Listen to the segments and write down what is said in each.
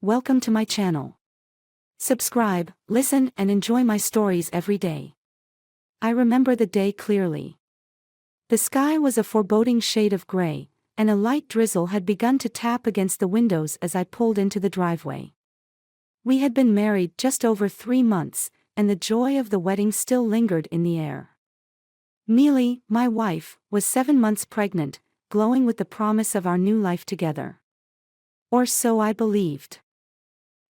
welcome to my channel. Subscribe, listen, and enjoy my stories every day. I remember the day clearly. The sky was a foreboding shade of gray, and a light drizzle had begun to tap against the windows as I pulled into the driveway. We had been married just over 3 months, and the joy of the wedding still lingered in the air. Millie, my wife, was 7 months pregnant, glowing with the promise of our new life together. Or so I believed.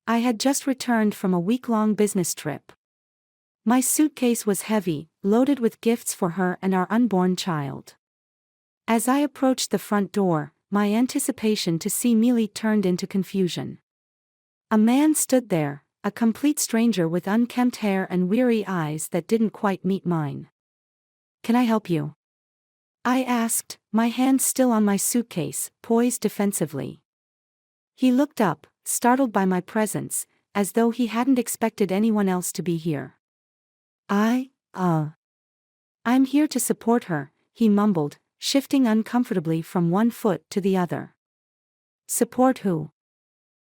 I had just returned from a week-long business trip. My suitcase was heavy, loaded with gifts for her and our unborn child. As I approached the front door, my anticipation to see Millie turned into confusion. A man stood there, a complete stranger with unkempt hair and weary eyes that didn't quite meet mine. "Can I help you?" I asked, my hand still on my suitcase, poised defensively. He looked up, startled by my presence, as though he hadn't expected anyone else to be here. I'm here to support her," he mumbled, shifting uncomfortably from one foot to the other. "Support who?"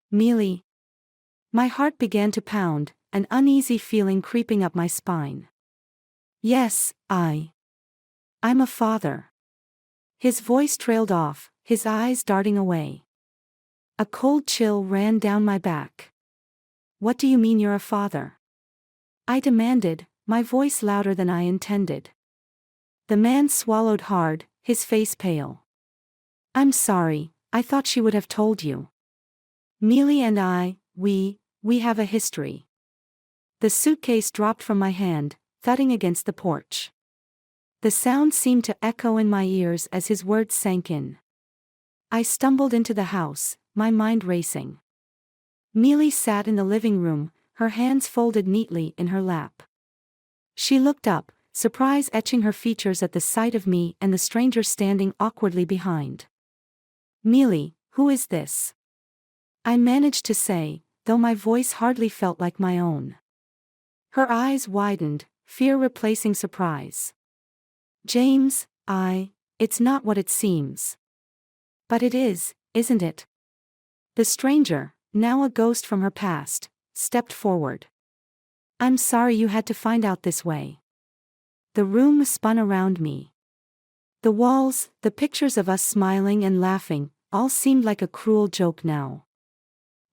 "Millie." My heart began to pound, an uneasy feeling creeping up my spine. "Yes, I'm a father." His voice trailed off, his eyes darting away. A cold chill ran down my back. "What do you mean you're a father?" I demanded, my voice louder than I intended. The man swallowed hard, his face pale. "I'm sorry, I thought she would have told you. Millie and we have a history." The suitcase dropped from my hand, thudding against the porch. The sound seemed to echo in my ears as his words sank in. I stumbled into the house, my mind racing. Millie sat in the living room, her hands folded neatly in her lap. She looked up, surprise etching her features at the sight of me and the stranger standing awkwardly behind. "Millie, who is this?" I managed to say, though my voice hardly felt like my own. Her eyes widened, fear replacing surprise. "James, it's not what it seems." "But it is, isn't it?" The stranger, now a ghost from her past, stepped forward. "I'm sorry you had to find out this way." The room spun around me. The walls, the pictures of us smiling and laughing, all seemed like a cruel joke now.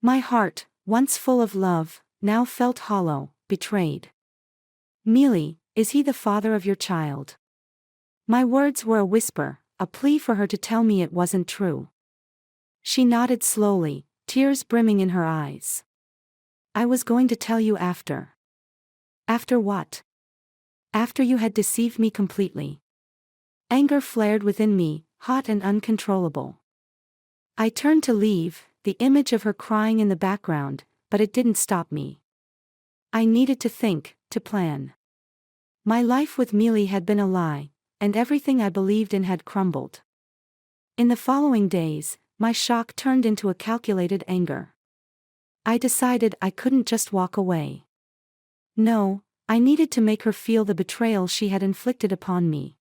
My heart, once full of love, now felt hollow, betrayed. "Millie, is he the father of your child?" My words were a whisper, a plea for her to tell me it wasn't true. She nodded slowly, tears brimming in her eyes. "I was going to tell you after." "After what?" "After you had deceived me completely." Anger flared within me, hot and uncontrollable. I turned to leave, the image of her crying in the background, but it didn't stop me. I needed to think, to plan. My life with Millie had been a lie, and everything I believed in had crumbled. In the following days, my shock turned into a calculated anger. I decided I couldn't just walk away. No, I needed to make her feel the betrayal she had inflicted upon me.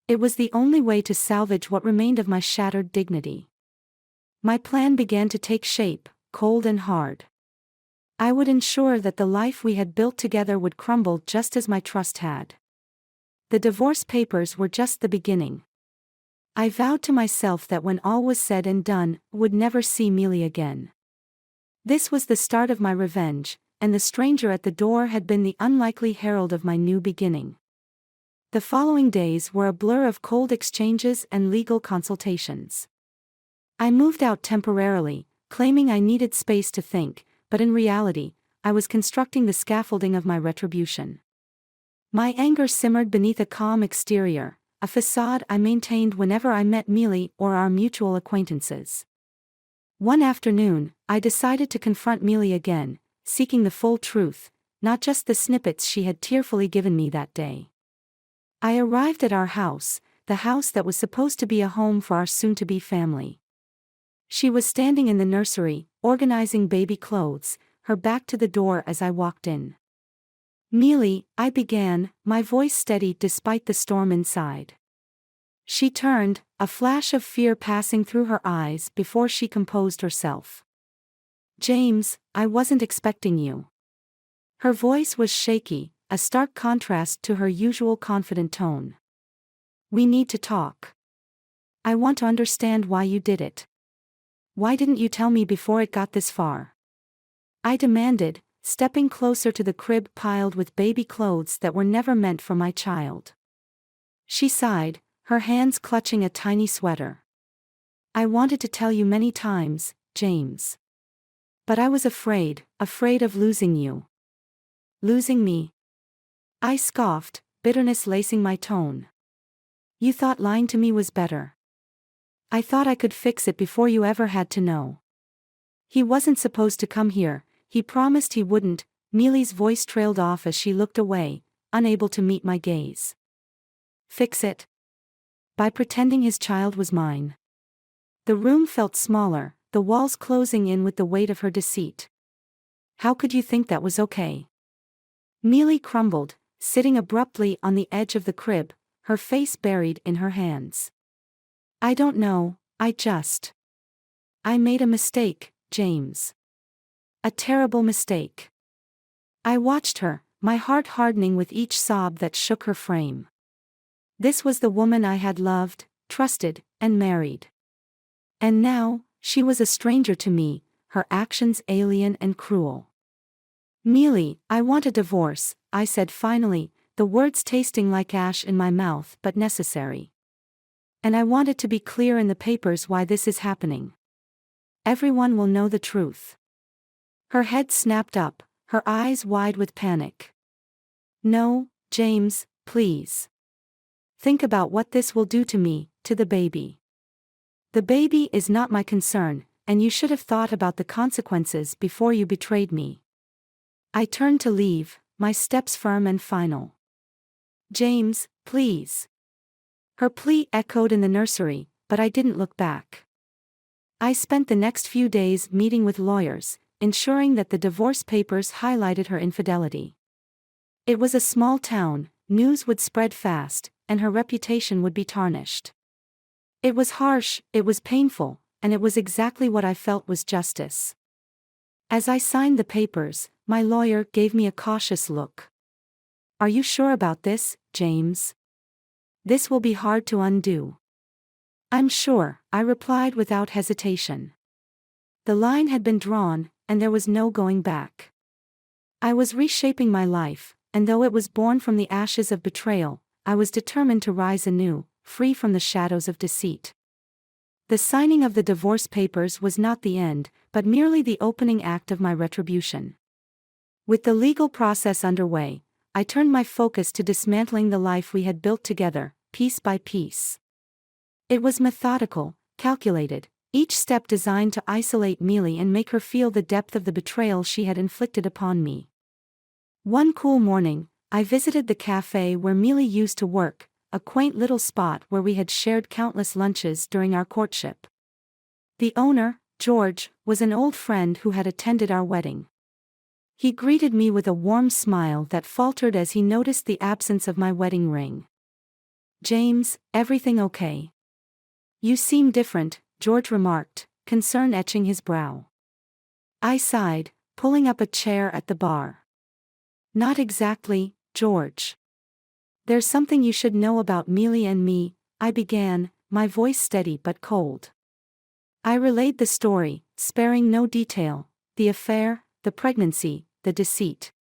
It was the only way to salvage what remained of my shattered dignity. My plan began to take shape, cold and hard. I would ensure that the life we had built together would crumble just as my trust had. The divorce papers were just the beginning. I vowed to myself that when all was said and done, I would never see Millie again. This was the start of my revenge, and the stranger at the door had been the unlikely herald of my new beginning. The following days were a blur of cold exchanges and legal consultations. I moved out temporarily, claiming I needed space to think, but in reality, I was constructing the scaffolding of my retribution. My anger simmered beneath a calm exterior, a facade I maintained whenever I met Millie or our mutual acquaintances. One afternoon, I decided to confront Millie again, seeking the full truth, not just the snippets she had tearfully given me that day. I arrived at our house, the house that was supposed to be a home for our soon-to-be family. She was standing in the nursery, organizing baby clothes, her back to the door as I walked in. "Millie," I began, my voice steady despite the storm inside. She turned, a flash of fear passing through her eyes before she composed herself. James, I wasn't expecting you. Her voice was shaky, a stark contrast to her usual confident tone. We need to talk. I want to understand why you did it. Why didn't you tell me before it got this far? I demanded, stepping closer to the crib piled with baby clothes that were never meant for my child. She sighed, her hands clutching a tiny sweater. I wanted to tell you many times, James. But I was afraid of losing you. Losing me? I scoffed, bitterness lacing my tone. You thought lying to me was better. I thought I could fix it before you ever had to know. He wasn't supposed to come here, he promised he wouldn't. Mealy's voice trailed off as she looked away, unable to meet my gaze. Fix it? By pretending his child was mine. The room felt smaller, the walls closing in with the weight of her deceit. How could you think that was okay? Mealy crumbled, sitting abruptly on the edge of the crib, her face buried in her hands. I don't know, I made a mistake, James. A terrible mistake. I watched her, my heart hardening with each sob that shook her frame. This was the woman I had loved, trusted, and married. And now, she was a stranger to me, her actions alien and cruel. Mealy, I want a divorce, I said finally, the words tasting like ash in my mouth but necessary. And I want it to be clear in the papers why this is happening. Everyone will know the truth. Her head snapped up, her eyes wide with panic. No, James, please. Think about what this will do to me, to the baby. The baby is not my concern, and you should have thought about the consequences before you betrayed me. I turned to leave, my steps firm and final. James, please. Her plea echoed in the nursery, but I didn't look back. I spent the next few days meeting with lawyers, ensuring that the divorce papers highlighted her infidelity. It was a small town, news would spread fast, and her reputation would be tarnished. It was harsh, it was painful, and it was exactly what I felt was justice. As I signed the papers, my lawyer gave me a cautious look. Are you sure about this, James? This will be hard to undo. I'm sure, I replied without hesitation. The line had been drawn, and there was no going back. I was reshaping my life, and though it was born from the ashes of betrayal, I was determined to rise anew, free from the shadows of deceit. The signing of the divorce papers was not the end, but merely the opening act of my retribution. With the legal process underway, I turned my focus to dismantling the life we had built together, piece by piece. It was methodical, calculated, each step designed to isolate Mealy and make her feel the depth of the betrayal she had inflicted upon me. One cool morning, I visited the cafe where Mealy used to work, a quaint little spot where we had shared countless lunches during our courtship. The owner, George, was an old friend who had attended our wedding. He greeted me with a warm smile that faltered as he noticed the absence of my wedding ring. James, everything okay? You seem different, George remarked, concern etching his brow. I sighed, pulling up a chair at the bar. Not exactly, George. There's something you should know about Mealy and me, I began, my voice steady but cold. I relayed the story, sparing no detail, the affair, the pregnancy, the deceit.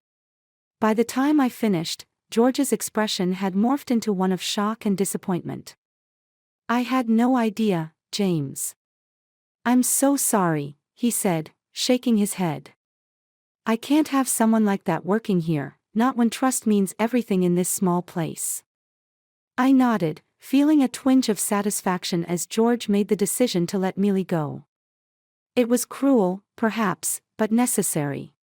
By the time I finished, George's expression had morphed into one of shock and disappointment. I had no idea, James. I'm so sorry, he said, shaking his head. I can't have someone like that working here, not when trust means everything in this small place. I nodded, feeling a twinge of satisfaction as George made the decision to let Mealy go. It was cruel, perhaps, but necessary.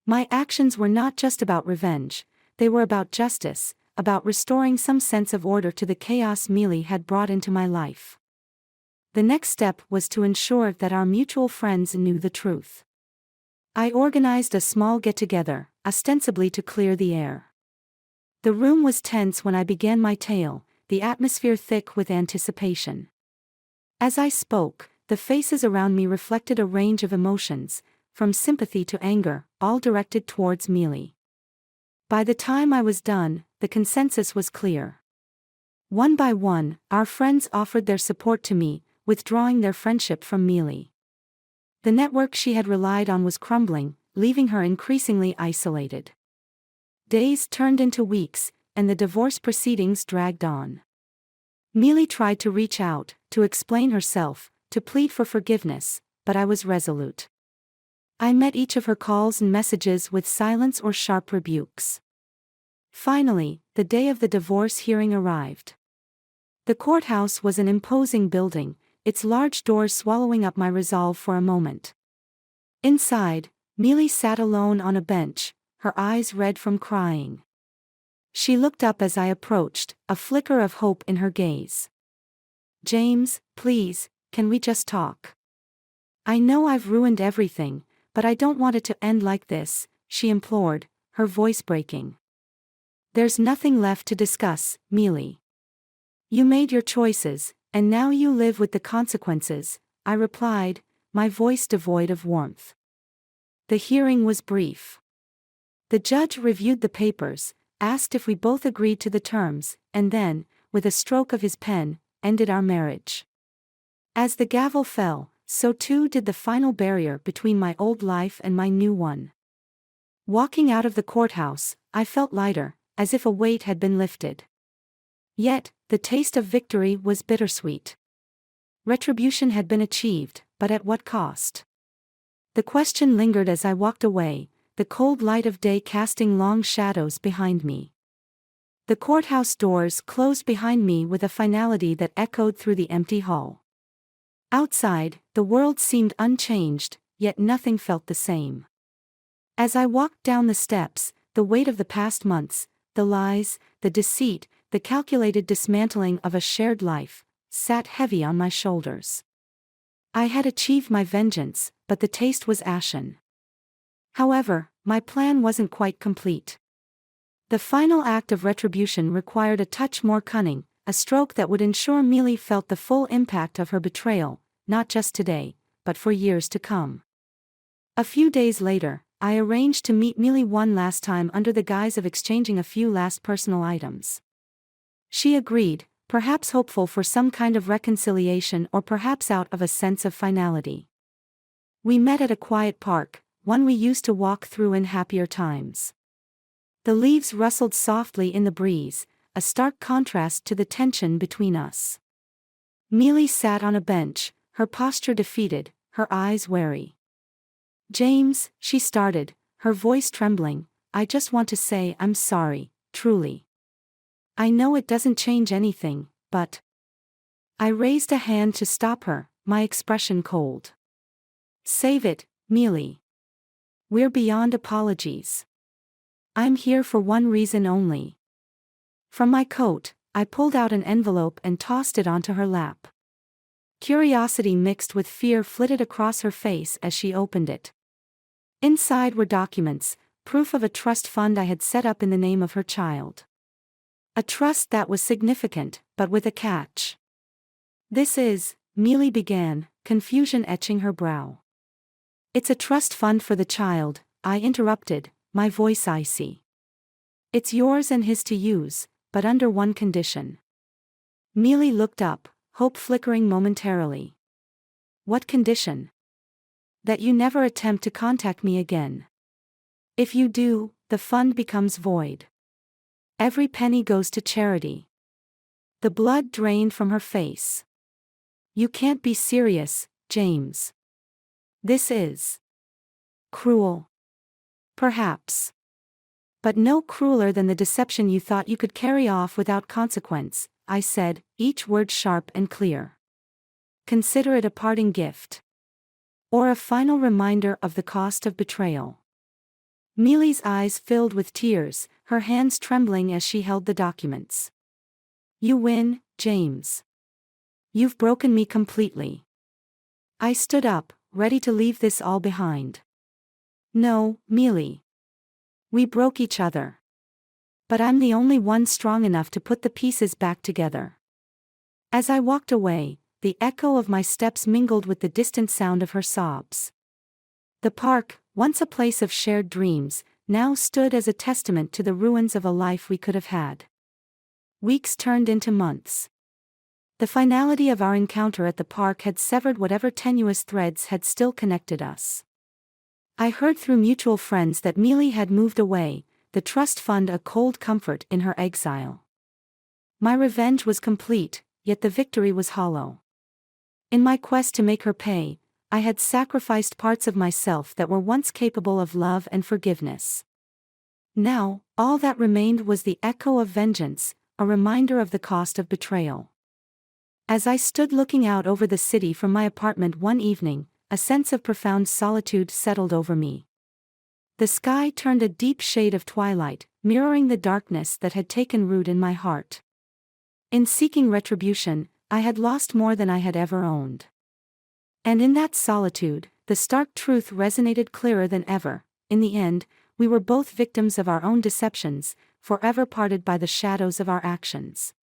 My actions were not just about revenge, they were about justice, about restoring some sense of order to the chaos Mealy had brought into my life. The next step was to ensure that our mutual friends knew the truth. I organized a small get-together, ostensibly to clear the air. The room was tense when I began my tale, the atmosphere thick with anticipation. As I spoke, the faces around me reflected a range of emotions, from sympathy to anger, all directed towards Mealy. By the time I was done, the consensus was clear. One by one, our friends offered their support to me, withdrawing their friendship from Mealy. The network she had relied on was crumbling, leaving her increasingly isolated. Days turned into weeks, and the divorce proceedings dragged on. Mealy tried to reach out, to explain herself, to plead for forgiveness, but I was resolute. I met each of her calls and messages with silence or sharp rebukes. Finally, the day of the divorce hearing arrived. The courthouse was an imposing building, its large doors swallowing up my resolve for a moment. Inside, Mealy sat alone on a bench, her eyes red from crying. She looked up as I approached, a flicker of hope in her gaze. "James, please, can we just talk? I know I've ruined everything, but I don't want it to end like this," she implored, her voice breaking. "There's nothing left to discuss, Mealy. You made your choices, and now you live with the consequences," I replied, my voice devoid of warmth. The hearing was brief. The judge reviewed the papers, asked if we both agreed to the terms, and then, with a stroke of his pen, ended our marriage. As the gavel fell, so too did the final barrier between my old life and my new one. Walking out of the courthouse, I felt lighter, as if a weight had been lifted. Yet, the taste of victory was bittersweet. Retribution had been achieved, but at what cost? The question lingered as I walked away, the cold light of day casting long shadows behind me. The courthouse doors closed behind me with a finality that echoed through the empty hall. Outside, the world seemed unchanged, yet nothing felt the same. As I walked down the steps, the weight of the past months, the lies, the deceit, the calculated dismantling of a shared life, sat heavy on my shoulders. I had achieved my vengeance, but the taste was ashen. However, my plan wasn't quite complete. The final act of retribution required a touch more cunning, a stroke that would ensure Mealy felt the full impact of her betrayal, not just today, but for years to come. A few days later, I arranged to meet Mealy one last time under the guise of exchanging a few last personal items. She agreed, perhaps hopeful for some kind of reconciliation or perhaps out of a sense of finality. We met at a quiet park, one we used to walk through in happier times. The leaves rustled softly in the breeze, a stark contrast to the tension between us. Mealy sat on a bench, her posture defeated, her eyes wary. "James," she started, her voice trembling, "I just want to say I'm sorry, truly. I know it doesn't change anything, but..." I raised a hand to stop her, my expression cold. "Save it, Mealy. We're beyond apologies. I'm here for one reason only." From my coat, I pulled out an envelope and tossed it onto her lap. Curiosity mixed with fear flitted across her face as she opened it. Inside were documents, proof of a trust fund I had set up in the name of her child. A trust that was significant, but with a catch. "This is," Mealy began, confusion etching her brow. "It's a trust fund for the child," I interrupted, my voice icy. "It's yours and his to use, but under one condition." Mealy looked up, hope flickering momentarily. "What condition?" "That you never attempt to contact me again. If you do, the fund becomes void. Every penny goes to charity." The blood drained from her face. "You can't be serious, James. This is cruel." "Perhaps. But no crueler than the deception you thought you could carry off without consequence," I said, each word sharp and clear. "Consider it a parting gift. Or a final reminder of the cost of betrayal." Mealy's eyes filled with tears, her hands trembling as she held the documents. "You win, James. You've broken me completely." I stood up, ready to leave this all behind. "No, Mealy. We broke each other. But I'm the only one strong enough to put the pieces back together." As I walked away, the echo of my steps mingled with the distant sound of her sobs. The park, once a place of shared dreams, now stood as a testament to the ruins of a life we could have had. Weeks turned into months. The finality of our encounter at the park had severed whatever tenuous threads had still connected us. I heard through mutual friends that Mealy had moved away, the trust fund a cold comfort in her exile. My revenge was complete, yet the victory was hollow. In my quest to make her pay, I had sacrificed parts of myself that were once capable of love and forgiveness. Now, all that remained was the echo of vengeance, a reminder of the cost of betrayal. As I stood looking out over the city from my apartment one evening, a sense of profound solitude settled over me. The sky turned a deep shade of twilight, mirroring the darkness that had taken root in my heart. In seeking retribution, I had lost more than I had ever owned. And in that solitude, the stark truth resonated clearer than ever. In the end, we were both victims of our own deceptions, forever parted by the shadows of our actions.